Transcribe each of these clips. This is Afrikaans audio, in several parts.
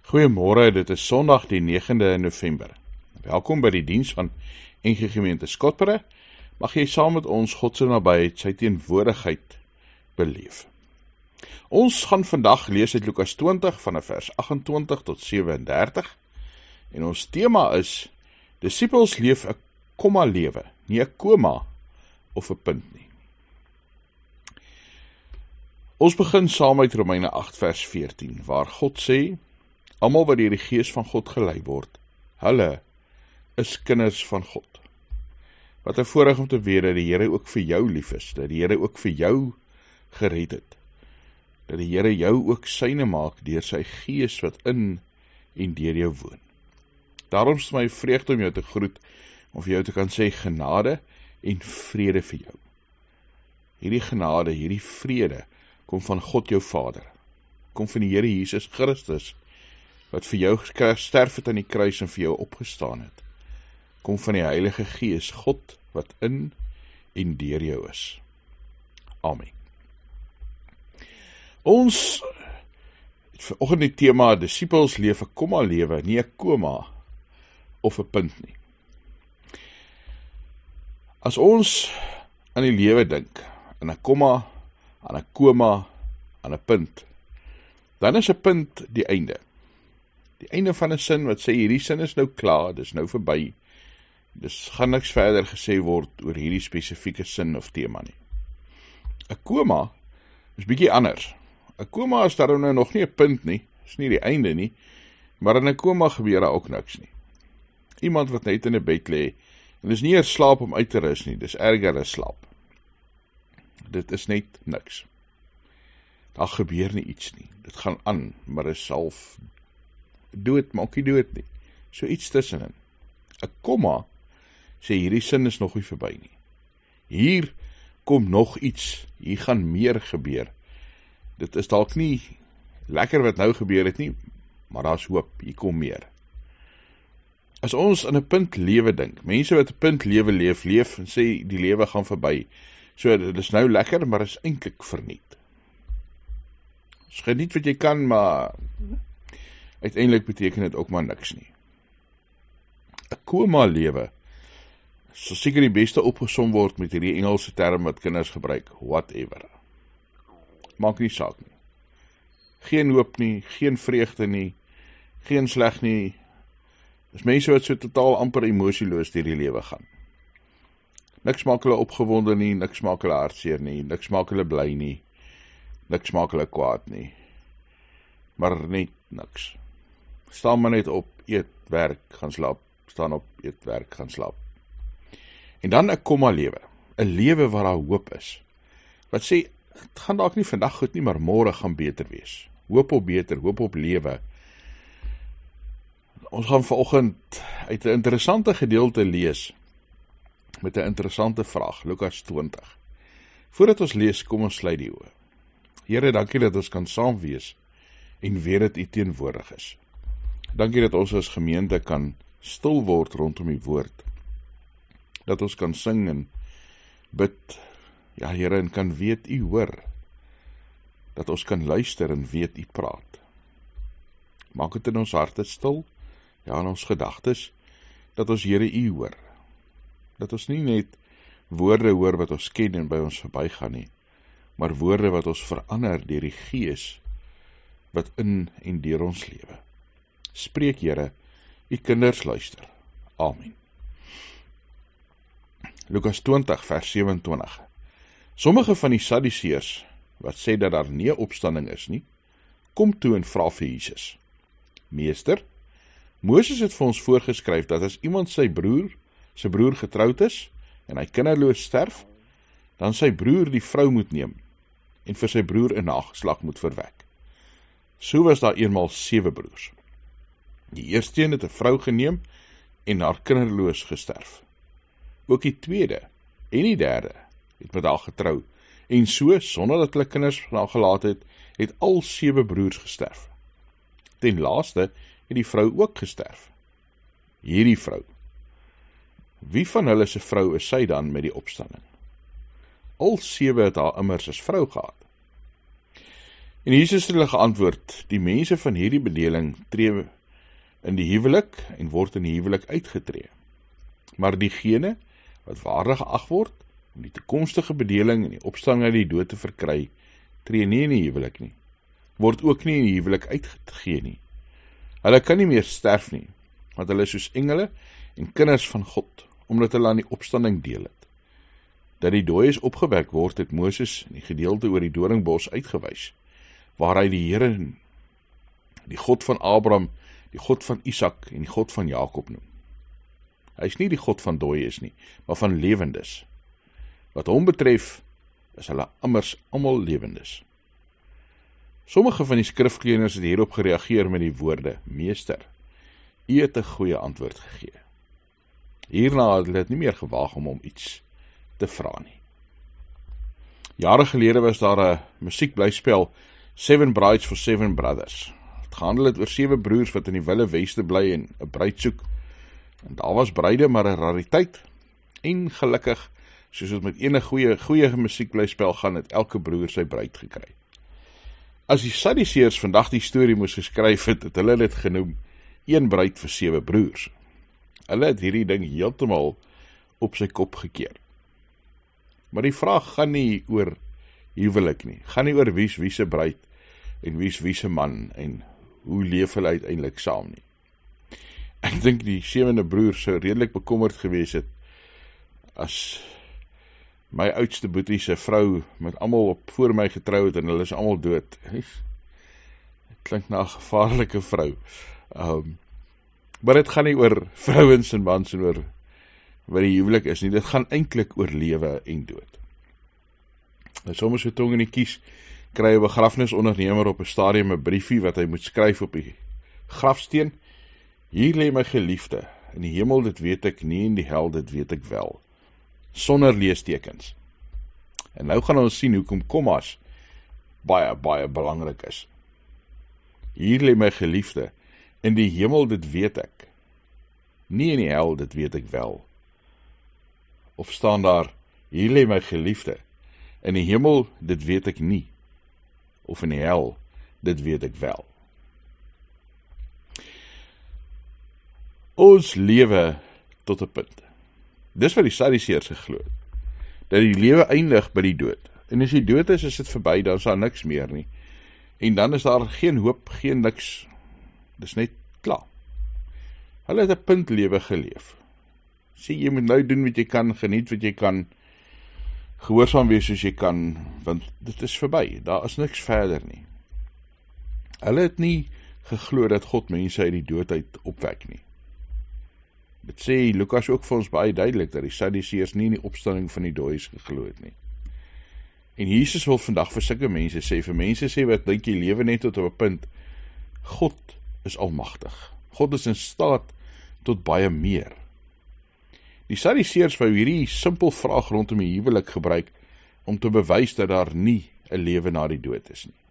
Goeiemôre, dit is Sondag die 9de November. Welkom by die diens van NG Gemeente Skotberg. Mag jy saam met ons God se nabyheid, sy teenwoordigheid beleef. Ons gaan vandag lees uit Lukas 20 vanaf vers 28 tot 37. En ons tema is: Disippels leef 'n komma lewe, nie 'n koma of 'n punt nie. Ons begin saam met Romeine 8 vers 14, waar God sê: almal wat deur die Gees van God gelei word, hulle is kinders van God. Wat 'n voorreg om te weet dat die Here ook vir jou lief is, dat die Here ook vir jou gered het, dat die Here jou ook syne maak deur sy Gees wat in en deur jou woon. Daarom is my vreugde om jou te groet, om vir jou te kan sê genade en vrede vir jou. Hierdie genade, hierdie vrede, kom van God jou Vader, kom van die Here Jesus Christus, wat vir jou gesterf het aan die kruis en vir jou opgestaan het. Kom van die Heilige Gees, God wat in en deur jou is. Amen. Ons het vanoggend die tema: Disippels leef 'n komma lewe, nie 'n koma of 'n punt nie. As ons aan die lewe dink, aan 'n komma, aan 'n koma, aan 'n punt, dan is 'n punt die einde. Die einde van 'n sin wat sê hierdie sin is nou klaar, dis nou verby. Dis gaan niks verder gesê word oor hierdie spesifieke sin of tema nie. 'n Koma is bietjie anders. 'n Koma is daarom nou nog nie 'n punt nie, is nie die einde nie, maar in 'n koma gebeur daar ook niks nie. Iemand wat net in 'n bed lê, en dis nie 'n slaap om uit te rus nie, dis erger as slaap. Dit is net niks. Daar gebeur nie iets nie. Dit gaan aan, maar is half dood, maar ook nie dood nie. So iets tussenin. 'n Komma sê hierdie sin is nog nie verby nie. Hier kom nog iets, hier gaan meer gebeur. Dit is dalk nie lekker wat nou gebeur het nie, maar daar's hoop, hier kom meer. As ons in 'n punt lewe dink, mense wat 'n punt lewe leef en sê die lewe gaan verby, so dit is nou lekker, maar is eintlik verniet. Geniet wat jy kan, maar uiteindelik beteken dit ook maar niks nie. 'n Koma lewe sal seker die beste opgesom word met hierdie Engelse term wat kinders gebruik, whatever. Maak nie saak nie. Geen hoop nie, geen vreugde nie, geen sleg nie. Dis mense wat so totaal amper emosieloos deur die lewe gaan. Niks maak hulle opgewonde nie, niks maak hulle hartseer nie, niks maak hulle bly nie, niks maak hulle kwaad nie. Maar net niks. Staan maar net op, eet, werk, gaan slaap. Staan op, eet, werk, gaan slaap. En dan 'n komma lewe. 'n Lewe waar daar hoop is. Wat sê, het gaan dalk nie vandag goed nie, maar môre gaan beter wees. Hoop op beter, hoop op lewe. Ons gaan vanoggend uit 'n interessante gedeelte lees, met 'n interessante vraag, Lukas 20. Voordat ons lees, kom ons sluit die oë. Here, dankie dat ons kan saam wees, en weet dat U teenwoordig is. Dankie dat ons as gemeente kan stil word rondom U woord. Dat ons kan sing en bid, ja Here, en kan weet U hoor. Dat ons kan luister en weet U praat. Maak dit in ons harte stil, ja in ons gedagtes, dat ons Here U hoor. Dat ons nie net woorde hoor wat ons ken en by ons verbygaan nie, maar woorde wat ons verander deur die Gees wat in en deur ons lewe. Spreek Here, U kinders luister. Amen. Lukas 20 vers 27. Sommige van die Sadduseërs wat sê dat daar nie 'n opstanding is nie, kom toe en vra vir Jesus: Meester, Moses het vir ons voorgeskryf dat as iemand sy broer getroud is en hy kinderloos sterf, dan sy broer die vrou moet neem en vir sy broer 'n nageslag moet verwek. So was daar eenmaal 7 broers. Die eerste een het 'n vrou geneem en haar kinderloos gesterf. Ook die tweede en die derde het met haar getrou, en so, sonder dat hulle kinders nagelaat het, het al 7 broers gesterf. Ten laaste het die vrou ook gesterf. Hierdie vrou. Wie van hulle se vrou is sy dan met die opstanding? Al 7 het haar immers as vrou gehad. En Jesus het hulle geantwoord, die mense van hierdie bedeling tree in die huwelik en word in die huwelik uitgetree. Maar diegene wat waardig geag word om die toekomstige bedeling en die opstanding uit die dood te verkry, tree nie in die huwelik nie, word ook nie in die huwelik uitgegee nie. Hulle kan nie meer sterf nie, want hulle is soos engele en kinders van God, omdat hulle aan die opstanding deel het. Dat die dooies opgewek word, het Moses in die gedeelte oor die doringbos uitgewys, waar hy die Here, die God van Abraham, die God van Isak en die God van Jakob noem. Hy is nie die God van dooies nie, maar van lewendes. Wat hom betref, is hulle immers almal lewendes. Sommige van die skrifkleerders het hierop gereageer met die woorde, Meester, u het 'n goeie antwoord gegee. Hierna het hulle dit nie meer gewaag om iets te vra nie. Jare gelede was daar 'n musiekblyspel, Seven Brides for Seven Brothers. Het gehandel het oor 7 broers wat in die Wille Weste bly en 'n bruid soek. En daar was bruide maar 'n rariteit. En gelukkig, soos het met enige goeie musiekblyspel gaan, het elke broer sy bruid gekry. As die Sadduseërs vandag die storie moes geskryf het, het hulle dit genoem, 1 bruid vir 7 broers. Hulle het hierdie ding heeltemal op sy kop gekeer. Maar die vraag gaan nie oor huwelik nie, gaan nie oor wie se bruid en wie se man en hoe leef hulle uiteindelik saam nie. Ek dink die 7de broer sou redelik bekommerd gewees het as my oudste boetie se vrou met almal op voor my getrou het en hulle is almal dood. Dit klink na 'n gevaarlike vrou. Maar dit gaan nie oor vrouens en mans en oor wat die huwelik is nie, dit gaan eintlik oor lewe en dood. Soms so tong in die kies, kry 'n begrafnisondernemer op 'n stadium 'n briefie wat hy moet skryf op die grafsteen. Hier lê my geliefde, in die hemel dit weet ek nie, in die hel dit weet ek wel. Sonder leestekens. En nou gaan ons sien hoekom kommas baie belangrik is. Hier lê my geliefde, in die hemel dit weet ek, nie in die hel dit weet ek wel. Of staan daar, hier lê my geliefde, in die hemel dit weet ek nie, of in die hel dit weet ek wel. Ons lewe tot 'n punt. Dis wat die Sadduseërs geglo het, dat die lewe eindig by die dood. En as die dood is dit verby, dan is daar niks meer nie. En dan is daar geen hoop, geen niks. Dis net klaar. Hulle het 'n puntlewe geleef. Sê jy moet nou doen wat jy kan, geniet wat jy kan, gehoorsaam wees soos jy kan, want dit is verby, daar is niks verder nie. Hulle het nie geglo dat God mense uit die dood uit opwek nie. Dit sê Lukas ook vir ons baie duidelik, dat die Sadduseërs nie in die opstanding van die dooies geglo het nie. En Jesus wil vandag vir sulke mense sê, vir mense sê wat dink jy lewe net tot op 'n punt, God is almagtig. God is in staat tot baie meer. Die Sadduseërs wou hierdie simpel vraag rondom die huwelik gebruik om te bewys dat daar nie 'n lewe na die dood is nie.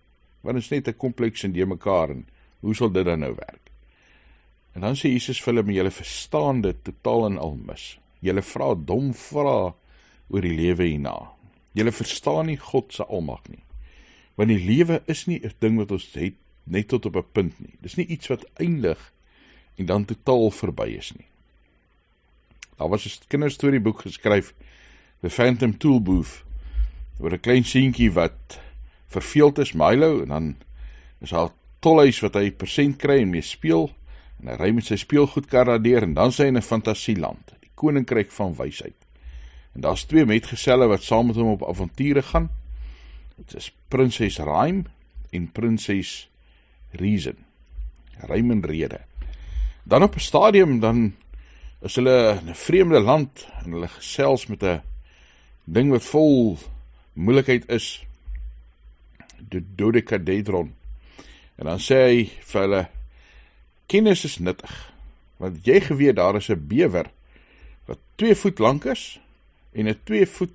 Want dit is net 'n kompleks en de mekaar en hoe sal dit dan nou werk? En dan sê Jesus vir hulle, maar julle verstaan dit totaal en al mis. Julle vra dom vrae oor die lewe hierna. Julle verstaan nie God se almag nie. Want die lewe is nie 'n ding wat ons het net tot op 'n punt nie. Dis nie iets wat eindig en dan totaal verby is nie. Daar was 'n kinderstorieboek geskryf, The Phantom Tool Booth, oor 'n klein seentjie wat verveeld is, Milo, en dan is daar 'n tolhuis wat hy persent kry en mee speel, en hy ry met sy speelgoedkar daardeur, en dan sy in 'n fantasieland, die koninkryk van wysheid. En daar's 2 metgeselle wat saam met hom op avonture gaan. Dit is prinses Rhyme en prinses Reason. Rhyme en rede. Dan op 'n stadium, dan is hulle in 'n vreemde land, en hulle gesels met 'n ding wat vol moeilikheid is, die dodecadedron. En dan sê hy vir hulle, kennis is nuttig, want jy geweet daar is 'n bewer, wat 2 voet lank is, en 'n 2 voet,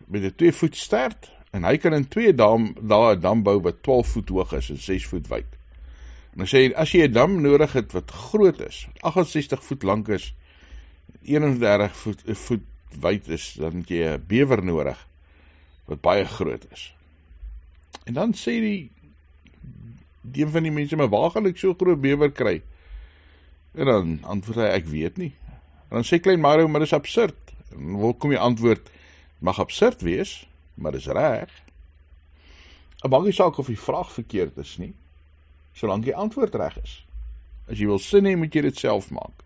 met 'n 2 voet stert, en hy kan in 2 dae 'n dam bou wat 12 voet hoog is en 6 voet wyd. En dan sê hy, as jy 'n dam nodig het wat groot is, wat 68 voet lank is, 31 voet wyd is, dan het jy 'n bewer nodig, wat baie groot is. En dan sê die Die een van die mense, maar waar gaan ek so groot bewer kry? En dan antwoord hy, ek weet nie. En dan sê klein Mario, maar dis absurd. En waar kom jy antwoord, mag absurd wees, maar dis reg. En maak nie saak of die vraag verkeerd is nie, solank die antwoord reg is. As jy wil sin hê, moet jy dit self maak.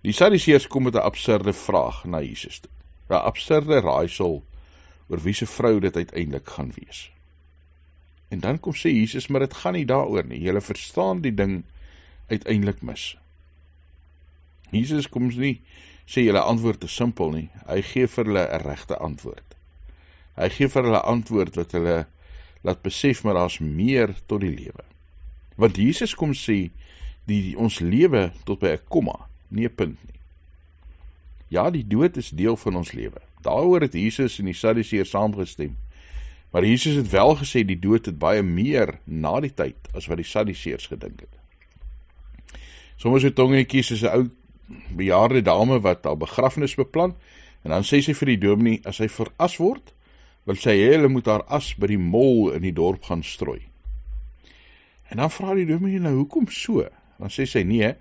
Die Sadduseërs kom met 'n absurde vraag na Jesus toe. 'n Absurde raaisel oor wie se vrou dit uiteindelik gaan wees. En dan kom sê Jesus, maar dit gaan nie daaroor nie. Julle verstaan die ding uiteindelik mis. Jesus kom nie sê julle antwoord is simpel nie. Hy gee vir hulle 'n regte antwoord. Hy gee vir hulle antwoord wat hulle laat besef, maar daar's meer tot die lewe. Want Jesus kom sê, ons lewe tot by 'n komma, nie 'n punt nie. Ja, die dood is deel van ons lewe. Daaroor het Jesus en die Sadduseërs saamgestem. Maar Jesus het wel gesê, die dood het baie meer na die tyd, as wat die Sadduseërs gedink het. Sommige so tongetjies is 'n ou bejaarde dame wat haar begrafnis beplan, en dan sê sy vir die dominee, as hy veras word, wil sy hê hulle moet haar as by die mol in die dorp gaan strooi. En dan vra die dominee, nou hoekom so? Dan sê sy, nee,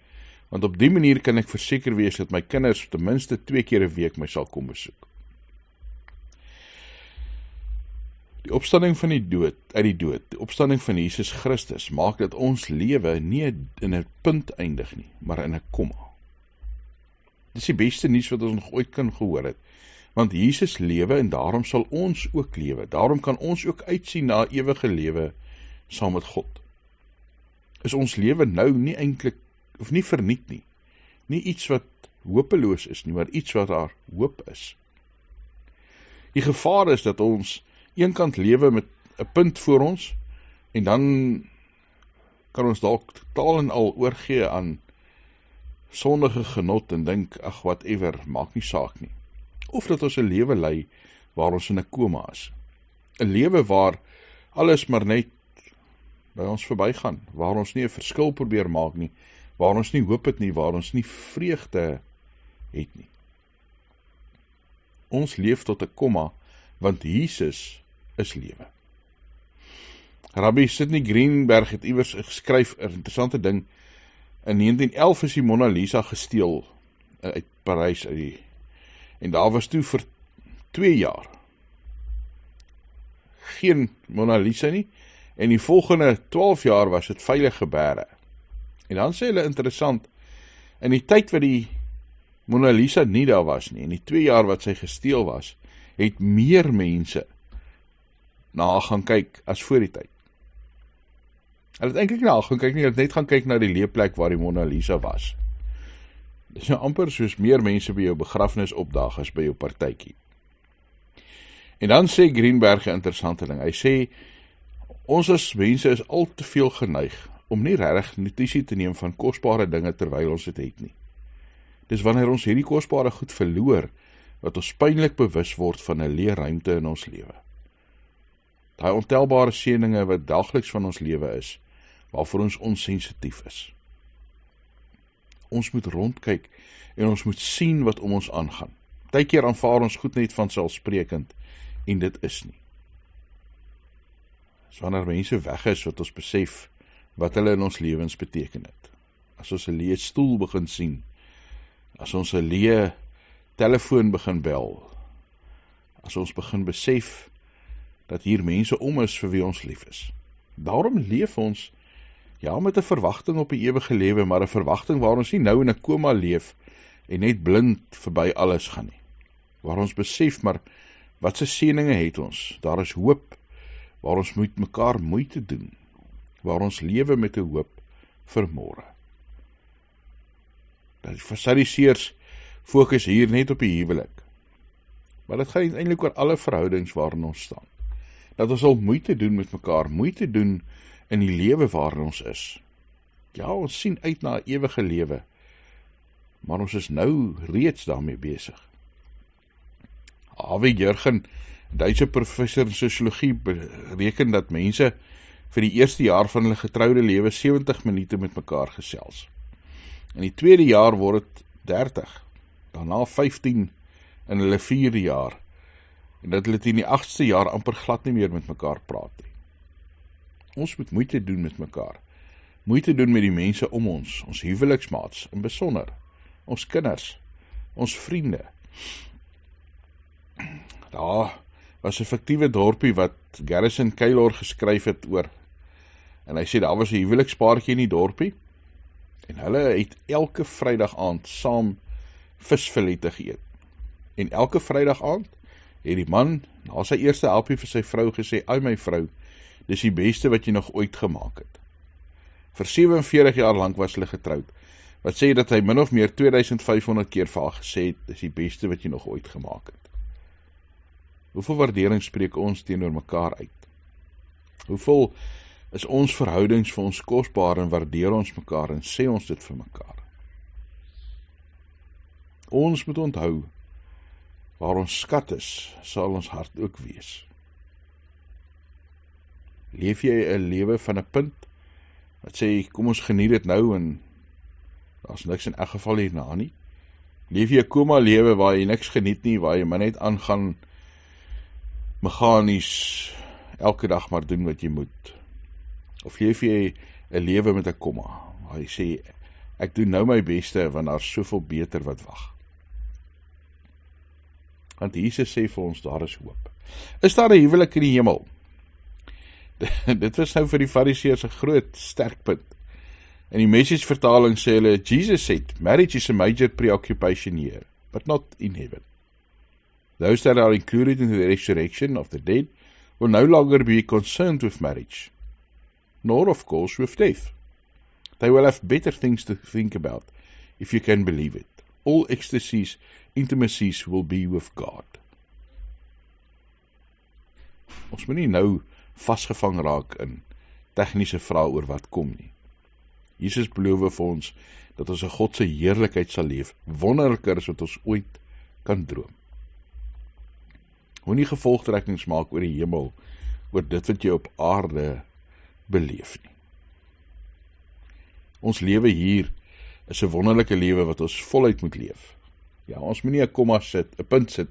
want op die manier kan ek verseker wees dat my kinders ten minste 2 keer 'n week my sal kom besoek. Die opstanding van die dood, die opstanding van Jesus Christus, maak dat ons lewe nie in 'n punt eindig nie, maar in 'n komma. Dis die beste nuus wat ons nog ooit kan gehoor het, want Jesus lewe en daarom sal ons ook lewe. Daarom kan ons ook uitsien na ewige lewe saam met God. Is ons lewe nou nie eintlik, of nie verniet nie, nie iets wat hopeloos is nie, maar iets wat daar hoop is. Die gevaar is dat ons eenkant lewe met 'n punt voor ons, en dan kan ons dalk totaal en al oorgee aan sondige genot en dink, ag whatever, maak nie saak nie. Of dat ons 'n lewe lei waar ons in 'n koma is. 'n Lewe waar alles maar net by ons verbygaan, waar ons nie 'n verskil probeer maak nie, waar ons nie hoop het nie, waar ons nie vreugde het nie. Ons leef tot 'n komma, want Jesus is lewe. Rabbi Sidney Greenberg het iewers geskryf 'n interessante ding. In 1911 is die Mona Lisa gesteel uit Parys, en daar was toe vir 2 jaar geen Mona Lisa nie, en die volgende 12 jaar was dit veilig gebeure. En dan sê hulle interessant, in die tyd wat die Mona Lisa nie daar was nie, en die 2 jaar wat sy gesteel was, het meer mense na haar gaan kyk as voor die tyd. Hulle het eintlik nie na haar gaan kyk nie, hulle het net gaan kyk na die leeplek waar die Mona Lisa was. Dis nou amper soos meer mense by jou begrafnis opdaag as by jou partytjie. En dan sê Greenberg 'n interessante ding. Hy sê, ons as mense is al te veel geneig om nie regtig notisie te neem van kosbare dinge terwyl ons dit het nie. Dis wanneer ons hierdie kosbare goed verloor, wat ons pynlik bewus word van 'n leë ruimte in ons lewe. Daai ontelbare seëninge wat daagliks van ons lewe is, waarvoor ons onsensitief is. Ons moet rondkyk en ons moet sien wat om ons aangaan. Partykeer aanvaar ons goed net vanselfsprekend, en dit is nie. Dis wanneer mense weg is wat ons besef wat hulle in ons lewens beteken het. As ons 'n leë stoel begin sien, as ons 'n leë telefoon begin bel, as ons begin besef dat hier mense om is vir wie ons lief is. Daarom leef ons, ja, met 'n verwagting op 'n ewige lewe, maar 'n verwagting waar ons nie nou in 'n koma leef en net blind verby alles gaan nie. Waar ons besef, maar wat se seëninge het ons? Daar is hoop, waar ons moet mekaar moeite doen, waar ons lewe met 'n hoop vir môre. Die Sadduseërs fokus hier net op die huwelik, maar dit gaan eintlik oor alle verhoudings waarin ons staan. Dat ons al moeite doen met mekaar, moeite doen in die lewe waarin ons is. Ja, ons sien uit na 'n ewige lewe, maar ons is nou reeds daarmee besig. Avi Jurgen, Duitse professor in sosiologie, bereken dat mense vir die eerste jaar van hulle getroude lewe 70 minute met mekaar gesels. In die tweede jaar word dit 30, daarna 15 in hulle 4de jaar, en dat hulle in die 8ste jaar amper glad nie meer met mekaar praat nie. Ons moet moeite doen met mekaar. Moeite doen met die mense om ons huweliksmaats, in besonder, ons kinders, ons vriende. Daar was 'n fiktiewe dorpie wat Garrison Keillor geskryf het oor. En hy sê, daar was 'n huwelikspaartjie in die dorpie, en hulle het elke Vrydag aand saam visfilette geëet. En elke Vrydag aand het die man, na sy eerste helpie vir sy vrou gesê, "Ai my vrou, dis die beste wat jy nog ooit gemaak het." Vir 47 jaar lank was hulle getroud, wat sê dat hy min of meer 2500 keer vir haar gesê het, dis die beste wat jy nog ooit gemaak het. Hoeveel waardering spreek ons teenoor mekaar uit? Hoeveel is ons verhoudings vir ons kosbaar en waardeer ons mekaar en sê ons dit vir mekaar? Ons moet onthou, waar ons skat is, sal ons hart ook wees. Leef jy 'n lewe van 'n punt, wat sê, kom ons geniet dit nou en daar's niks in elk geval hierna nie? Leef jy 'n koma lewe waar jy niks geniet nie, waar jy maar net aangaan meganies elke dag maar doen wat jy moet? Of leef jy 'n lewe met 'n komma, waar jy sê, ek doen nou my beste, want daar's soveel beter wat wag? Want Jesus sê vir ons, daar is hoop. Is daar 'n huwelik in die hemel? Dit was nou vir die Fariseërs 'n groot, sterk punt. In die Message vertaling sê hulle, Jesus said, marriage is a major preoccupation here, but not in heaven. Those that are included in the resurrection of the dead will no longer be concerned with marriage, nor of course with death. They will have better things to think about, if you can believe it. All ecstasies, intimacies will be with God. Ons moet nie nou vasgevang raak in tegniese vrae oor wat kom nie. Jesus beloof vir ons dat ons 'n God se heerlikheid sal leef, wonderliker as wat ons ooit kan droom. Moenie gevolgtrekkings maak oor die hemel, oor dit wat jy op aarde beleef nie. Ons lewe hier is 'n wonderlike lewe wat ons voluit moet leef. Ja, ons moet nie 'n komma sit, 'n punt sit,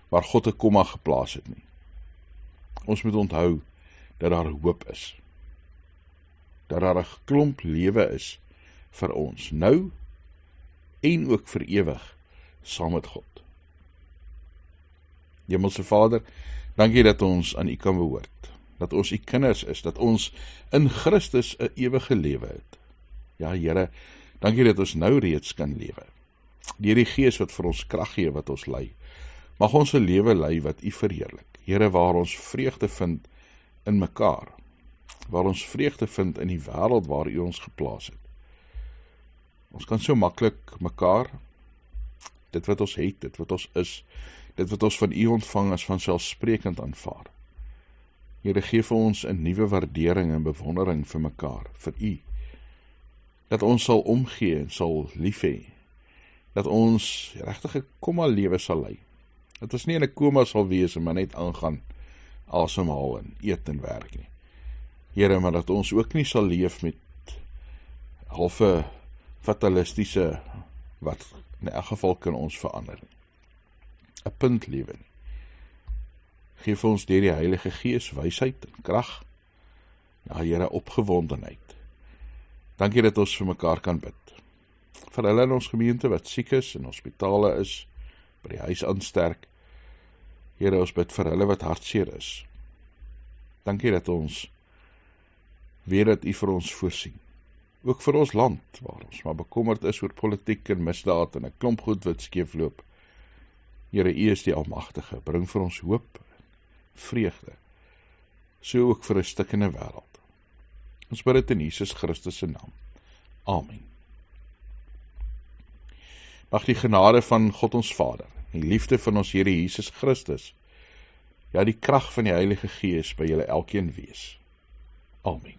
waar God 'n komma geplaas het nie. Ons moet onthou dat daar hoop is. Dat daar 'n klomp lewe is vir ons, nou en ook vir ewig, saam met God. Hemelse Vader, dankie dat ons aan U kan behoort, dat ons U kinders is, dat ons in Christus 'n ewige lewe het. Ja, Here, dankie dat ons nou reeds kan lewe. Deur die Gees wat vir ons krag gee, wat ons lei, mag ons 'n lewe lei wat U verheerlik. Here, waar ons vreugde vind in mekaar, waar ons vreugde vind in die wêreld waar U ons geplaas het. Ons kan so maklik mekaar, dit wat ons het, dit wat ons is, dit wat ons van U ontvang as vanselfsprekend aanvaar. Here, gee vir ons 'n nuwe waardering en bewondering vir mekaar, vir U. Dat ons sal omgee en sal lief hê. Dat ons regtig 'n komma lewe sal lei. Dat ons nie in 'n koma sal wees en maar net aangaan, asemhaal en eet en werk nie. Here, maar dat ons ook nie sal leef met halfe fatalistiese, wat in elk geval kan ons verander nie. 'n punt lewe nie. Geef ons deur die Heilige Gees wysheid en krag, ja Here, opgewondenheid. Dankie dat ons vir mekaar kan bid. Vir hulle in ons gemeente wat siek is, in hospitale is, by die huis aansterk. Here, ons bid vir hulle wat hartseer is. Dankie dat ons weet dat U vir ons voorsien. Ook vir ons land, waar ons maar bekommerd is oor politiek en misdaad en 'n klomp goed wat skeefloop. Here, U is die Almagtige, bring vir ons hoop, vreugde, so ook vir 'n stikkende wêreld. Ons bid dit in Jesus Christus se naam. Amen. Mag die genade van God ons Vader, die liefde van ons Here Jesus Christus, ja die krag van die Heilige Gees by julle elkeen wees. Amen.